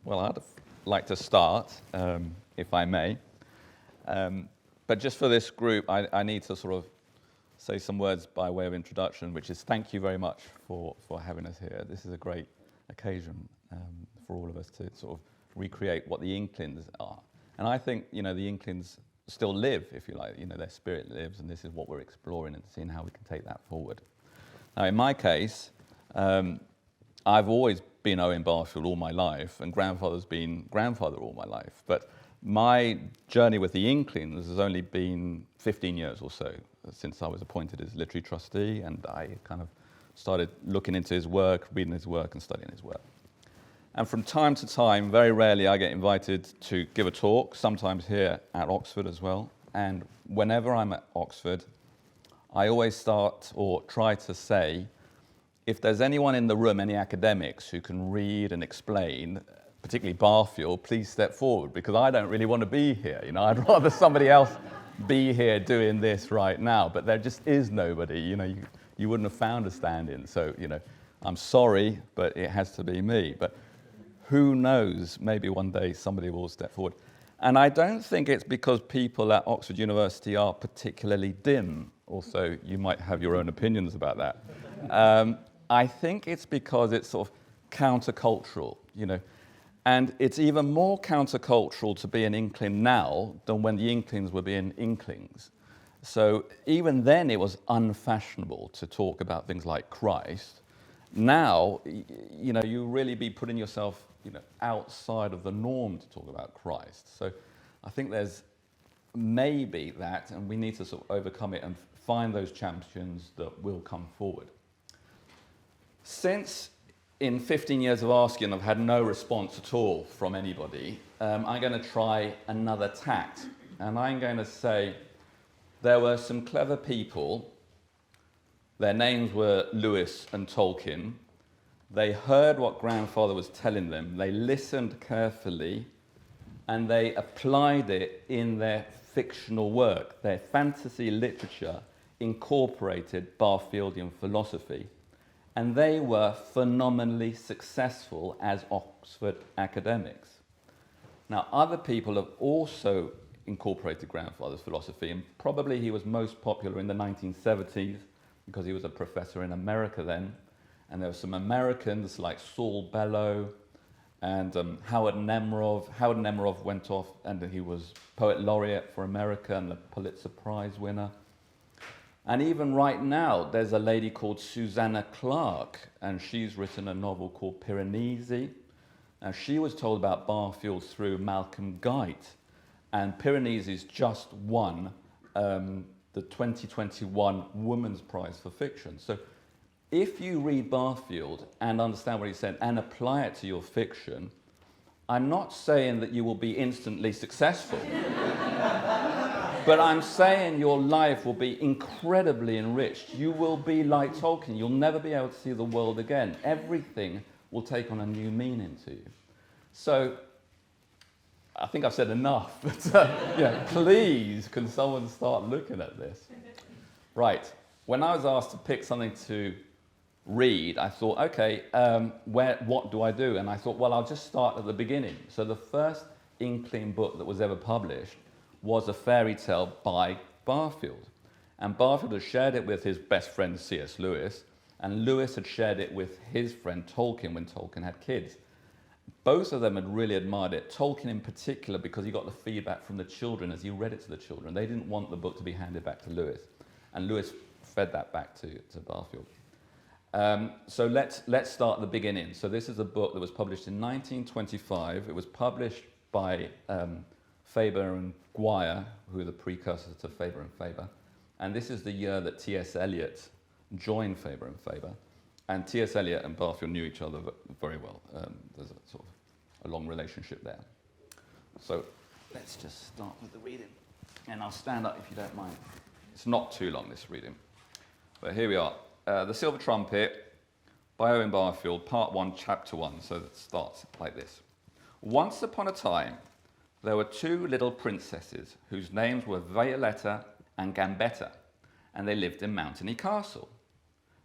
Well, I'd like to start, if I may. But just for this group, I need to sort of say some words by way of introduction, which is thank you very much for having us here. This is a great occasion for all of us to sort of recreate what the Inklings are. And I think, the Inklings still live, if you like. Their spirit lives, and this is what we're exploring and seeing how we can take that forward. Now, in my case, I've always been Owen Barfield all my life, and grandfather's been grandfather all my life. But my journey with the Inklings has only been 15 years or so, since I was appointed as literary trustee, and I kind of started looking into his work, reading his work, and studying his work. And from time to time, very rarely, I get invited to give a talk, sometimes here at Oxford as well. And whenever I'm at Oxford, I always start or try to say, if there's anyone in the room, any academics who can read and explain, particularly Barfield, please step forward, because I don't really want to be here. I'd rather somebody else be here doing this right now, but there just is nobody. You wouldn't have found a stand-in. So, I'm sorry, but it has to be me. But who knows, maybe one day somebody will step forward. And I don't think it's because people at Oxford University are particularly dim. Also, you might have your own opinions about that. I think it's because it's sort of countercultural, And it's even more countercultural to be an Inkling now than when the Inklings were being Inklings. So even then it was unfashionable to talk about things like Christ. Now, you really be putting yourself, outside of the norm to talk about Christ. So I think there's maybe that, and we need to sort of overcome it and find those champions that will come forward. Since in 15 years of asking, I've had no response at all from anybody, I'm going to try another tact. And I'm going to say there were some clever people. Their names were Lewis and Tolkien. They heard what grandfather was telling them. They listened carefully, and they applied it in their fictional work. Their fantasy literature incorporated Barfieldian philosophy. And they were phenomenally successful as Oxford academics. Now, other people have also incorporated grandfather's philosophy, and probably he was most popular in the 1970s because he was a professor in America then. And there were some Americans like Saul Bellow and Howard Nemerov. Howard Nemerov went off, and he was poet laureate for America and the Pulitzer Prize winner. And even right now, there's a lady called Susanna Clarke, and she's written a novel called Piranesi. Now, she was told about Barfield through Malcolm Guite, and Piranesi's just won the 2021 Women's Prize for Fiction. So if you read Barfield and understand what he said and apply it to your fiction, I'm not saying that you will be instantly successful. But I'm saying your life will be incredibly enriched. You will be like Tolkien. You'll never be able to see the world again. Everything will take on a new meaning to you. So I think I've said enough. But, please, can someone start looking at this? Right. When I was asked to pick something to read, I thought, okay, what do I do? And I thought, well, I'll just start at the beginning. So the first Inkling book that was ever published was a fairy tale by Barfield. And Barfield had shared it with his best friend C.S. Lewis, and Lewis had shared it with his friend Tolkien when Tolkien had kids. Both of them had really admired it, Tolkien in particular because he got the feedback from the children as he read it to the children. They didn't want the book to be handed back to Lewis, and Lewis fed that back to Barfield. So let's start at the beginning. So this is a book that was published in 1925. It was published by Faber and Guire, who are the precursors to Faber and Faber. And this is the year that T.S. Eliot joined Faber and Faber. And T.S. Eliot and Barfield knew each other very well. There's a sort of a long relationship there. So let's just start with the reading. And I'll stand up if you don't mind. It's not too long, this reading. But here we are. The Silver Trumpet by Owen Barfield, Part 1, Chapter 1. So it starts like this. Once upon a time, there were two little princesses whose names were Violetta and Gambetta, and they lived in Mountainy Castle.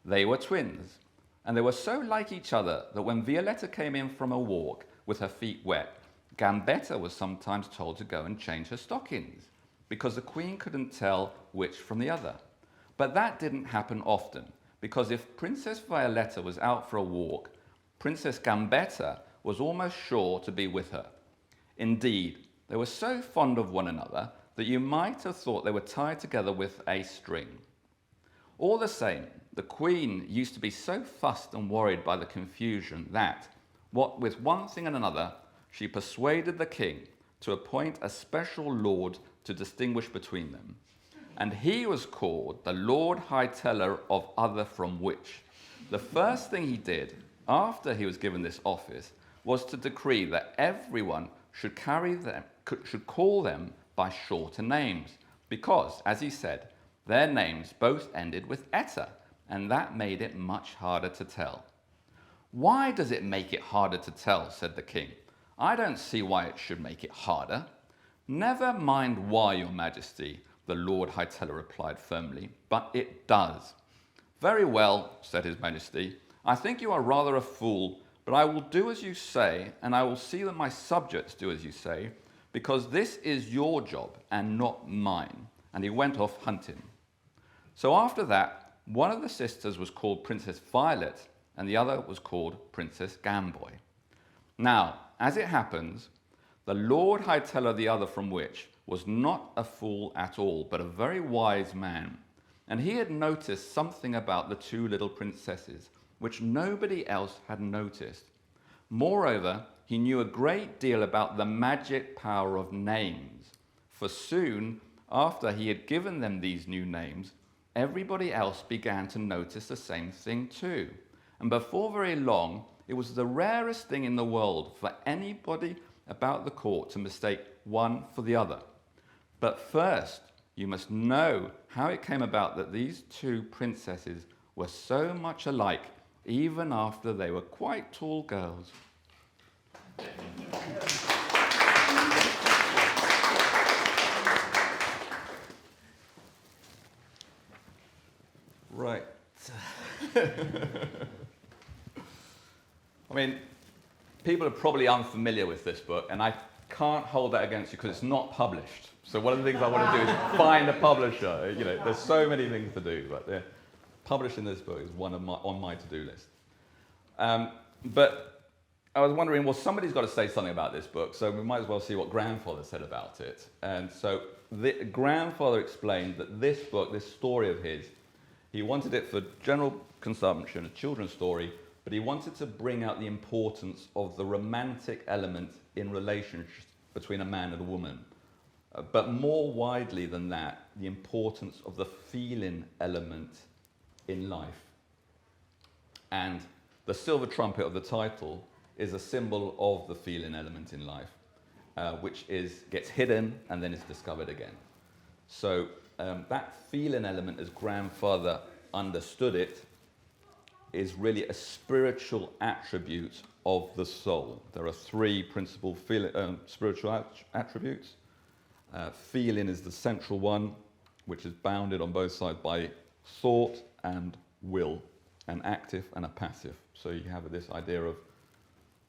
They were twins, and they were so like each other that when Violetta came in from a walk, with her feet wet, Gambetta was sometimes told to go and change her stockings, because the queen couldn't tell which from the other. But that didn't happen often, because if Princess Violetta was out for a walk, Princess Gambetta was almost sure to be with her. Indeed, they were so fond of one another that you might have thought they were tied together with a string. All the same, the queen used to be so fussed and worried by the confusion that, what with one thing and another, she persuaded the king to appoint a special lord to distinguish between them. And he was called the Lord High Teller of Other from Which. The first thing he did, after he was given this office, was to decree that everyone should call them by shorter names, because, as he said, their names both ended with "etta," and that made it much harder to tell. "Why does it make it harder to tell?" said the king. "I don't see why it should make it harder." "Never mind why, your majesty," the Lord High Teller replied firmly, "but it does." "Very well," said his majesty. "I think you are rather a fool, but I will do as you say, and I will see that my subjects do as you say, because this is your job and not mine." And he went off hunting. So after that, one of the sisters was called Princess Violet, and the other was called Princess Gamboy. Now, as it happens, the Lord High Teller, the other from which, was not a fool at all, but a very wise man. And he had noticed something about the two little princesses, which nobody else had noticed. Moreover, he knew a great deal about the magic power of names, for soon after he had given them these new names, everybody else began to notice the same thing too. And before very long, it was the rarest thing in the world for anybody about the court to mistake one for the other. But first, you must know how it came about that these two princesses were so much alike, even after they were quite tall girls. Right. I mean, people are probably unfamiliar with this book, and I can't hold that against you because it's not published. So one of the things I want to do is find a publisher. You know, there's so many things to do, but publishing this book is one of on my to-do list. But I was wondering, well, somebody's got to say something about this book, so we might as well see what Grandfather said about it. And so the Grandfather explained that this book, this story of his, he wanted it for general consumption, a children's story, but he wanted to bring out the importance of the romantic element in relationships between a man and a woman. But more widely than that, the importance of the feeling element in life. And the silver trumpet of the title is a symbol of the feeling element in life, which gets hidden and then is discovered again. So that feeling element, as Grandfather understood it, is really a spiritual attribute of the soul. There are three principal spiritual attributes. Feeling is the central one, which is bounded on both sides by thought and will, an active and a passive. So you have this idea of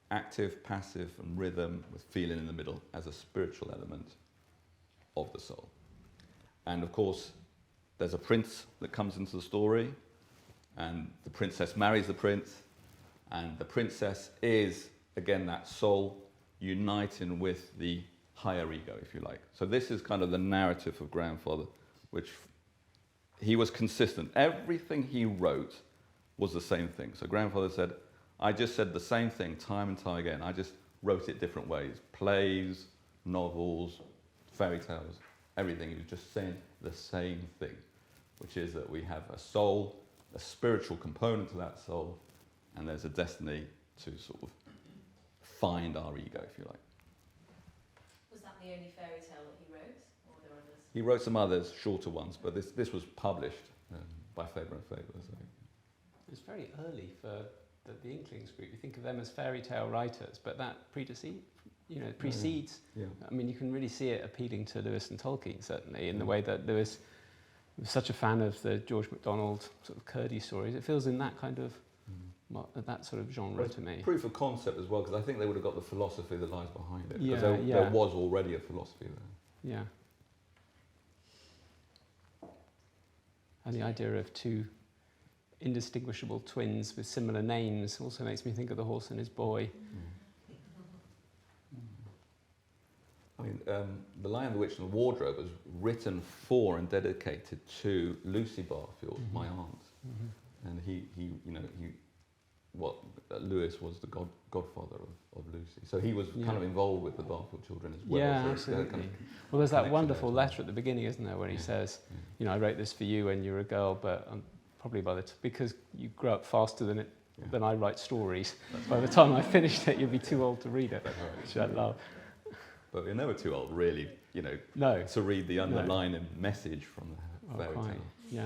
active, passive, and rhythm with feeling in the middle as a spiritual element of the soul. And of course, there's a prince that comes into the story, and the princess marries the prince, and the princess is, again, that soul uniting with the higher ego, if you like. So this is kind of the narrative of Grandfather, which he was consistent. Everything he wrote was the same thing. So Grandfather said, I just said the same thing time and time again. I just wrote it different ways. Plays, novels, fairy tales, everything. He was just saying the same thing, which is that we have a soul, a spiritual component to that soul, and there's a destiny to sort of find our ego, if you like. Was that the only fairy tale that he wrote, or were there others? He wrote some others, shorter ones, but this was published by Faber and Faber. So. It's very early for the Inklings group. You think of them as fairy tale writers, but that precedes. Yeah. I mean, you can really see it appealing to Lewis and Tolkien, certainly, in the way that Lewis was such a fan of the George MacDonald sort of Curdie stories. It feels in that kind of that sort of genre to me. Proof of concept as well, because I think they would have got the philosophy that lies behind it. Yeah, Because there was already a philosophy there. Yeah. And the idea of two indistinguishable twins with similar names also makes me think of The Horse and His Boy. I mean, The Lion, the Witch and the Wardrobe was written for and dedicated to Lucy Barfield, my aunt. And Lewis was the godfather of Lucy. So he was kind of involved with the Barfield children as well. Yeah, so absolutely. Kind of well, there's that connection wonderful there. letter at the beginning, isn't there, where he says, you know, I wrote this for you when you were a girl, but probably because you grow up faster than I write stories. By the time I finished it, you'd be too old to read it, which I love. But we're never too old, really, you know, to read the underlying message from the fairy tale. Yeah.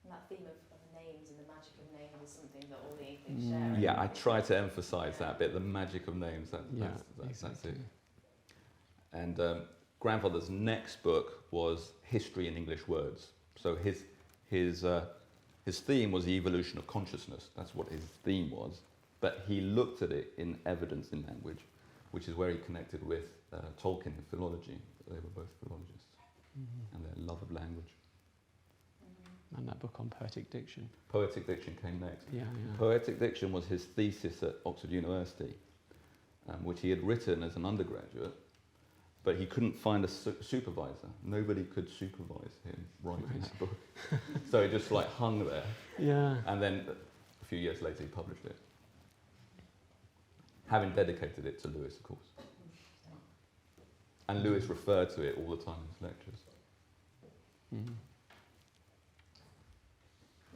And that theme of names and the magic of names is something that all the Inklings share. Yeah, I try to emphasise that bit, the magic of names. That's it. And grandfather's next book was History in English Words. So his theme was the evolution of consciousness. That's what his theme was. But he looked at it in evidence in language, which is where he connected with Tolkien and philology. They were both philologists, and their love of language. And that book on poetic diction. Poetic diction came next. Yeah. Poetic diction was his thesis at Oxford University, which he had written as an undergraduate, but he couldn't find a supervisor. Nobody could supervise him writing that book. So it just hung there. Yeah. And then a few years later he published it. Having dedicated it to Lewis, of course. And Lewis referred to it all the time in his lectures.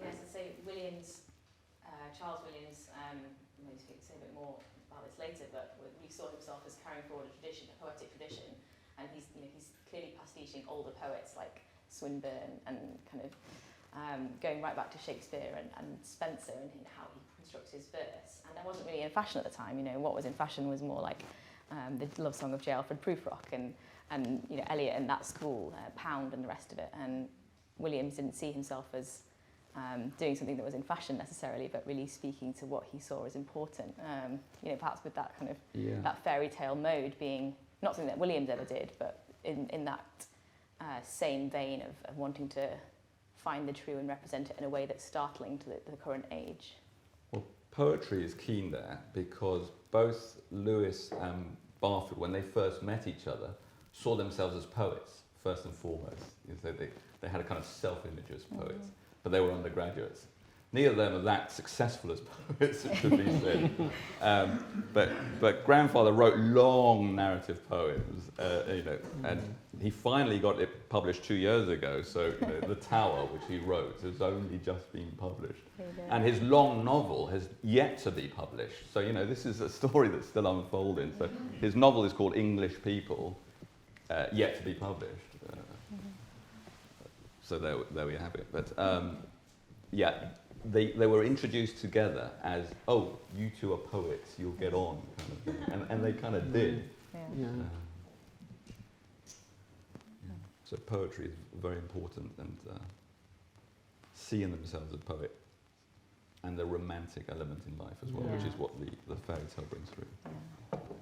Yes, I'd say Charles Williams, maybe say a bit more about this later, but he saw himself as carrying forward a tradition, a poetic tradition, and he's clearly pastiching older poets like Swinburne and kind of going right back to Shakespeare and Spencer and how he constructs his verse. And that wasn't really in fashion at the time. You know, what was in fashion was more like the love song of J.R.R. Prufrock and Eliot and that school, Pound and the rest of it. And Williams didn't see himself as doing something that was in fashion necessarily, but really speaking to what he saw as important. Perhaps with that kind of that fairy tale mode being not something that Williams ever did, but in that same vein of wanting to find the true and represent it in a way that's startling to the current age. Well, poetry is keen there because both Lewis and Barfield, when they first met each other, saw themselves as poets, first and foremost. They had a kind of self-image as poets, but they were undergraduates. Neither of them are that successful as poets, it should be said. But grandfather wrote long narrative poems, and he finally got it published 2 years ago. So The Tower, which he wrote, has only just been published. And his long novel has yet to be published. So, this is a story that's still unfolding. So his novel is called English People, yet to be published. So there we have it. But they were introduced together as, oh, you two are poets, you'll get on, kind of thing. And they kind of did. Yeah. So poetry is very important, and seeing themselves as a poet, and the romantic element in life as well, which is what the fairy tale brings through.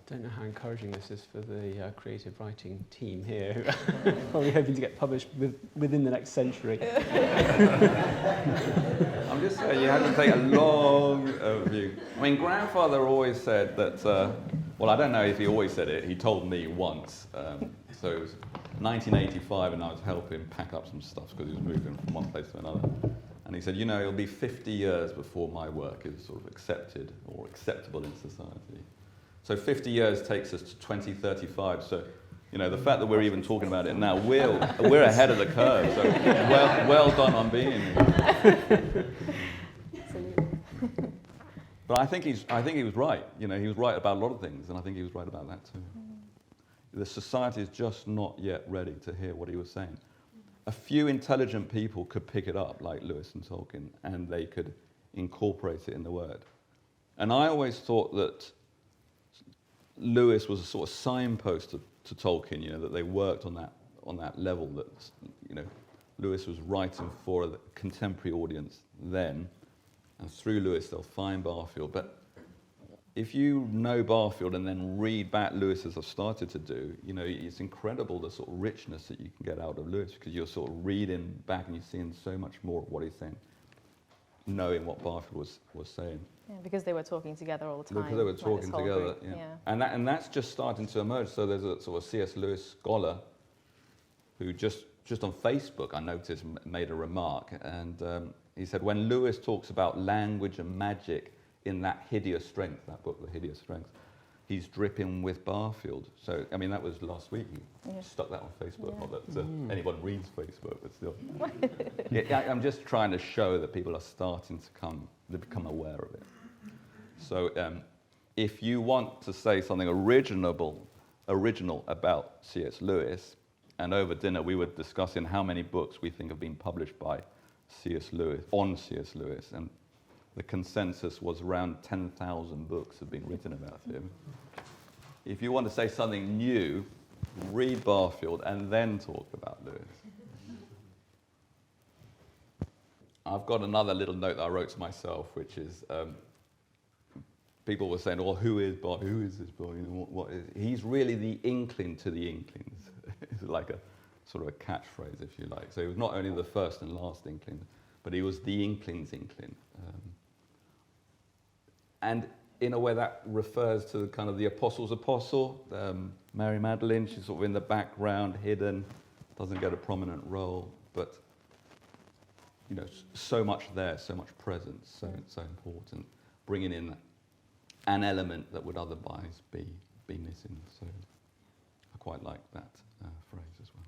Don't know how encouraging this is for the creative writing team here. Probably hoping to get published within the next century. I'm just saying, you have to take a long view. I mean, grandfather always said that, well, I don't know if he always said it, he told me once. So it was 1985 and I was helping pack up some stuff because he was moving from one place to another. And he said, it'll be 50 years before my work is sort of accepted or acceptable in society. So 50 years takes us to 2035. So, the fact that we're even talking about it now, we're ahead of the curve. So well done on being here. But I think he was right. He was right about a lot of things, and I think he was right about that too. The society is just not yet ready to hear what he was saying. A few intelligent people could pick it up, like Lewis and Tolkien, and they could incorporate it in the word. And I always thought that Lewis was a sort of signpost to Tolkien, that they worked on that level, that Lewis was writing for a contemporary audience then, and through Lewis they'll find Barfield. But if you know Barfield and then read back Lewis, as I've started to do, you know, it's incredible the sort of richness that you can get out of Lewis, because you're sort of reading back and you're seeing so much more of what he's saying, knowing what Barfield was saying. Yeah, because they were talking together all the time. Because they were like talking this whole together, group, yeah. And that's just starting to emerge. So there's a sort of C.S. Lewis scholar who just on Facebook, I noticed, made a remark, and he said, when Lewis talks about language and magic in that hideous strength, that book, The Hideous Strength, he's dripping with Barfield. So, I mean, that was last week. He stuck that on Facebook. Yeah. Not that anyone reads Facebook, but still. I'm just trying to show that people are starting to become aware of it. So, if you want to say something original about C.S. Lewis, and over dinner we were discussing how many books we think have been published by C.S. Lewis, on C.S. Lewis, and the consensus was around 10,000 books have been written about him. If you want to say something new, read Barfield and then talk about Lewis. I've got another little note that I wrote to myself, which is, people were saying, well, who is Barfield? Who is this boy? You know, what is he? He's really the Inkling to the Inklings. It's like a sort of a catchphrase, if you like. So he was not only the first and last Inkling, but he was the Inkling's Inkling. And in a way that refers to kind of the apostle's apostle, Mary Magdalene. She's sort of in the background, hidden, doesn't get a prominent role, but you know, so much there, so much presence, so important, bringing in an element that would otherwise be missing. So I quite like that phrase as well.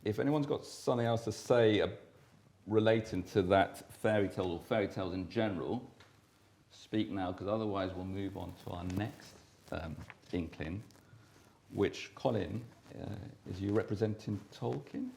If anyone's got something else to say relating to that fairy tale or fairy tales in general, speak now, because otherwise we'll move on to our next Inkling, which, Colin, is you representing Tolkien?